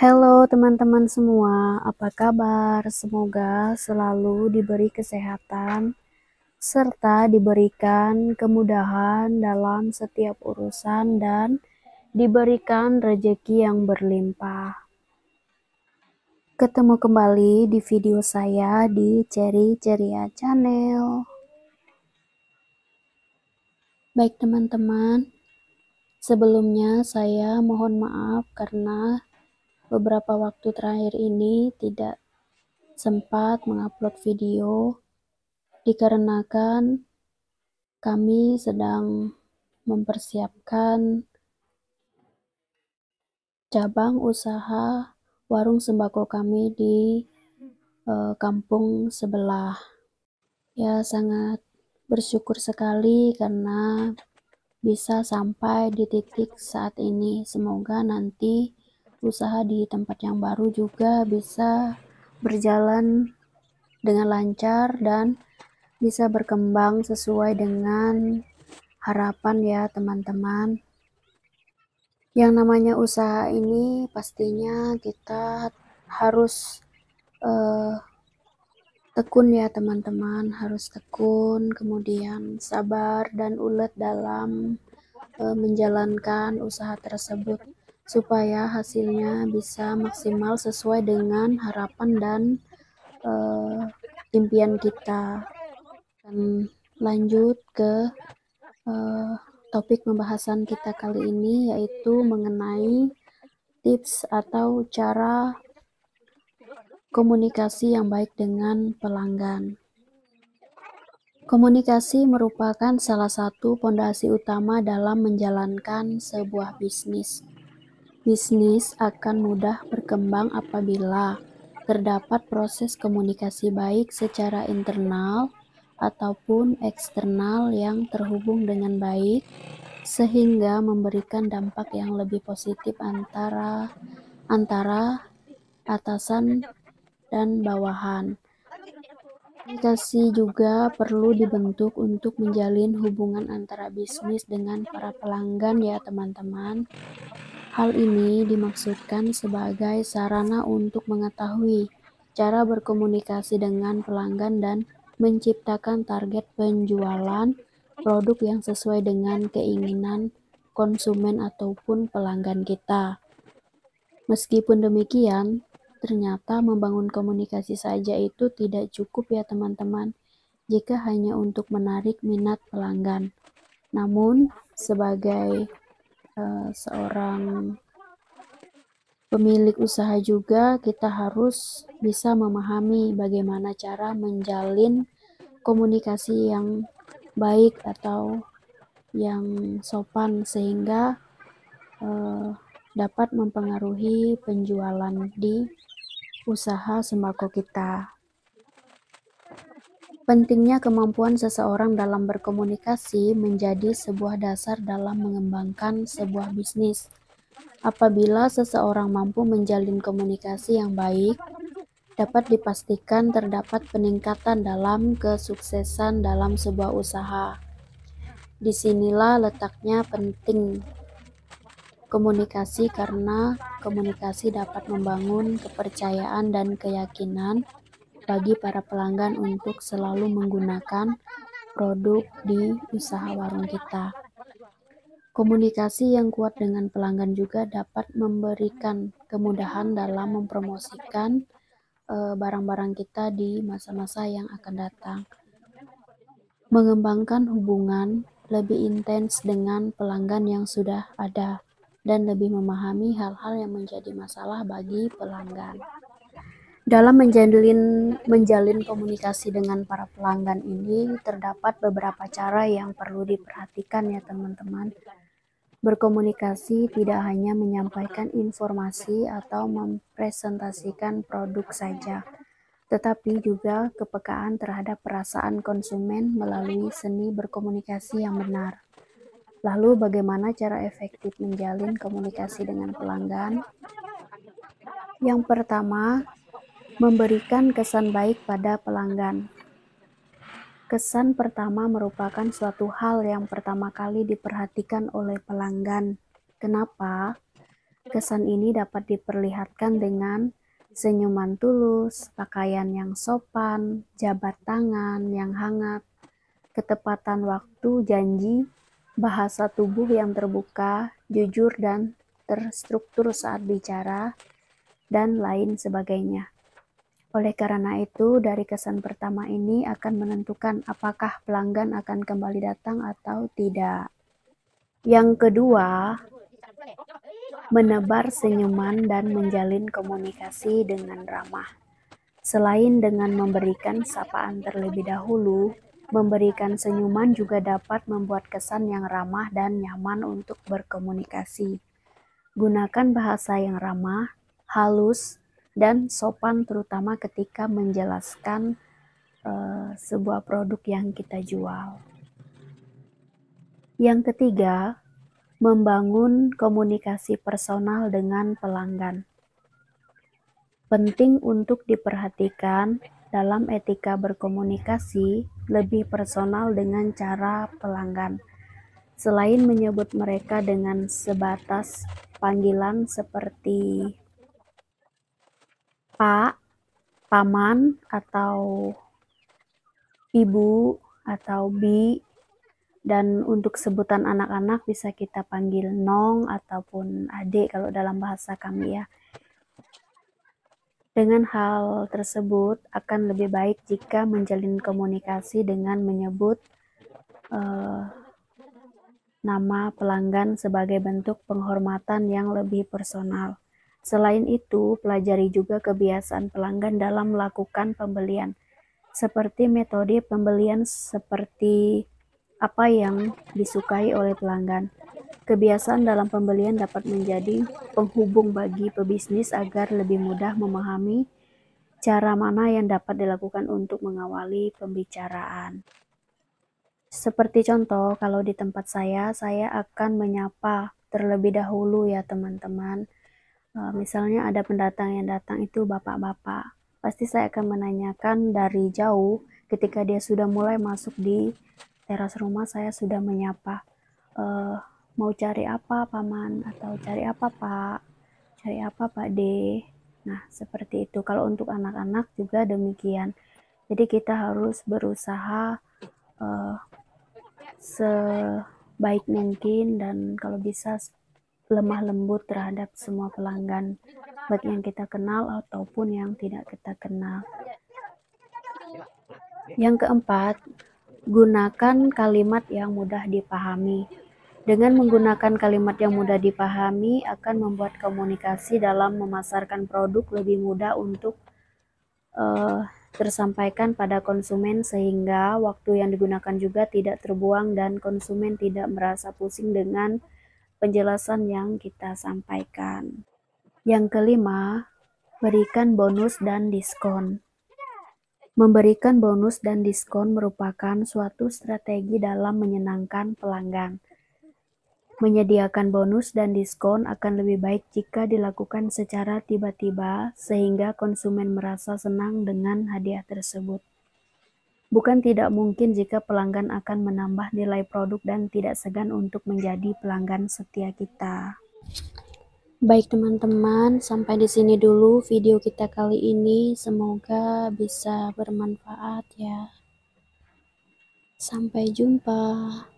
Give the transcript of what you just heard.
Halo teman-teman semua, apa kabar? Semoga selalu diberi kesehatan serta diberikan kemudahan dalam setiap urusan dan diberikan rezeki yang berlimpah. Ketemu kembali di video saya di Cherry Ceria Channel. Baik teman-teman, sebelumnya saya mohon maaf karena beberapa waktu terakhir ini tidak sempat mengupload video dikarenakan kami sedang mempersiapkan cabang usaha warung sembako kami di kampung sebelah. Ya, sangat bersyukur sekali karena bisa sampai di titik saat ini. Semoga nanti usaha di tempat yang baru juga bisa berjalan dengan lancar dan bisa berkembang sesuai dengan harapan ya teman-teman. Yang namanya usaha ini pastinya kita harus tekun ya teman-teman, harus tekun, kemudian sabar dan ulet dalam menjalankan usaha tersebut supaya hasilnya bisa maksimal sesuai dengan harapan dan impian kita. Dan lanjut ke topik pembahasan kita kali ini, yaitu mengenai tips atau cara komunikasi yang baik dengan pelanggan. Komunikasi merupakan salah satu pondasi utama dalam menjalankan sebuah bisnis. Bisnis akan mudah berkembang apabila terdapat proses komunikasi baik secara internal ataupun eksternal yang terhubung dengan baik, sehingga memberikan dampak yang lebih positif antara atasan dan bawahan. Komunikasi juga perlu dibentuk untuk menjalin hubungan antara bisnis dengan para pelanggan ya teman-teman. Hal ini dimaksudkan sebagai sarana untuk mengetahui cara berkomunikasi dengan pelanggan dan menciptakan target penjualan produk yang sesuai dengan keinginan konsumen ataupun pelanggan kita. Meskipun demikian, ternyata membangun komunikasi saja itu tidak cukup ya teman-teman, jika hanya untuk menarik minat pelanggan. Namun, sebagai seorang pemilik usaha juga, kita harus bisa memahami bagaimana cara menjalin komunikasi yang baik atau yang sopan sehingga dapat mempengaruhi penjualan di usaha sembako kita. Pentingnya kemampuan seseorang dalam berkomunikasi menjadi sebuah dasar dalam mengembangkan sebuah bisnis. Apabila seseorang mampu menjalin komunikasi yang baik, dapat dipastikan terdapat peningkatan dalam kesuksesan dalam sebuah usaha. Disinilah letaknya penting komunikasi, karena komunikasi dapat membangun kepercayaan dan keyakinan bagi para pelanggan untuk selalu menggunakan produk di usaha warung kita. Komunikasi yang kuat dengan pelanggan juga dapat memberikan kemudahan dalam mempromosikan barang-barang kita di masa-masa yang akan datang. Mengembangkan hubungan lebih intens dengan pelanggan yang sudah ada dan lebih memahami hal-hal yang menjadi masalah bagi pelanggan. Dalam menjalin komunikasi dengan para pelanggan ini, terdapat beberapa cara yang perlu diperhatikan ya teman-teman. Berkomunikasi tidak hanya menyampaikan informasi atau mempresentasikan produk saja, tetapi juga kepekaan terhadap perasaan konsumen melalui seni berkomunikasi yang benar. Lalu bagaimana cara efektif menjalin komunikasi dengan pelanggan? Yang pertama, memberikan kesan baik pada pelanggan. Kesan pertama merupakan suatu hal yang pertama kali diperhatikan oleh pelanggan. Kenapa? Kesan ini dapat diperlihatkan dengan senyuman tulus, pakaian yang sopan, jabat tangan yang hangat, ketepatan waktu janji, bahasa tubuh yang terbuka, jujur dan terstruktur saat bicara, dan lain sebagainya. Oleh karena itu, dari kesan pertama ini akan menentukan apakah pelanggan akan kembali datang atau tidak. Yang kedua, menebar senyuman dan menjalin komunikasi dengan ramah. Selain dengan memberikan sapaan terlebih dahulu, memberikan senyuman juga dapat membuat kesan yang ramah dan nyaman untuk berkomunikasi. Gunakan bahasa yang ramah, halus, dan sopan terutama ketika menjelaskan sebuah produk yang kita jual. Yang ketiga, membangun komunikasi personal dengan pelanggan. Penting untuk diperhatikan dalam etika berkomunikasi lebih personal dengan cara pelanggan. Selain menyebut mereka dengan sebatas panggilan seperti Pak, Paman, atau Ibu, atau Bi, dan untuk sebutan anak-anak bisa kita panggil Nong ataupun Adik kalau dalam bahasa kami ya. Dengan hal tersebut akan lebih baik jika menjalin komunikasi dengan menyebut nama pelanggan sebagai bentuk penghormatan yang lebih personal. Selain itu, pelajari juga kebiasaan pelanggan dalam melakukan pembelian, seperti metode pembelian seperti apa yang disukai oleh pelanggan. Kebiasaan dalam pembelian dapat menjadi penghubung bagi pebisnis agar lebih mudah memahami cara mana yang dapat dilakukan untuk mengawali pembicaraan. Seperti contoh, kalau di tempat saya akan menyapa terlebih dahulu ya teman-teman. Misalnya ada pendatang yang datang itu bapak-bapak. Pasti saya akan menanyakan dari jauh ketika dia sudah mulai masuk di teras rumah, saya sudah menyapa. Mau cari apa paman, atau cari apa pak, cari apa pak D. Nah seperti itu. Kalau untuk anak-anak juga demikian. Jadi kita harus berusaha sebaik mungkin dan kalau bisa lemah lembut terhadap semua pelanggan, baik yang kita kenal ataupun yang tidak kita kenal. Yang keempat, gunakan kalimat yang mudah dipahami. Dengan menggunakan kalimat yang mudah dipahami akan membuat komunikasi dalam memasarkan produk lebih mudah untuk tersampaikan pada konsumen sehingga waktu yang digunakan juga tidak terbuang dan konsumen tidak merasa pusing dengan penjelasan yang kita sampaikan. Yang kelima, berikan bonus dan diskon. Memberikan bonus dan diskon merupakan suatu strategi dalam menyenangkan pelanggan. Menyediakan bonus dan diskon akan lebih baik jika dilakukan secara tiba-tiba sehingga konsumen merasa senang dengan hadiah tersebut. Bukan tidak mungkin jika pelanggan akan menambah nilai produk dan tidak segan untuk menjadi pelanggan setia kita. Baik teman-teman, sampai di sini dulu video kita kali ini. Semoga bisa bermanfaat ya. Sampai jumpa.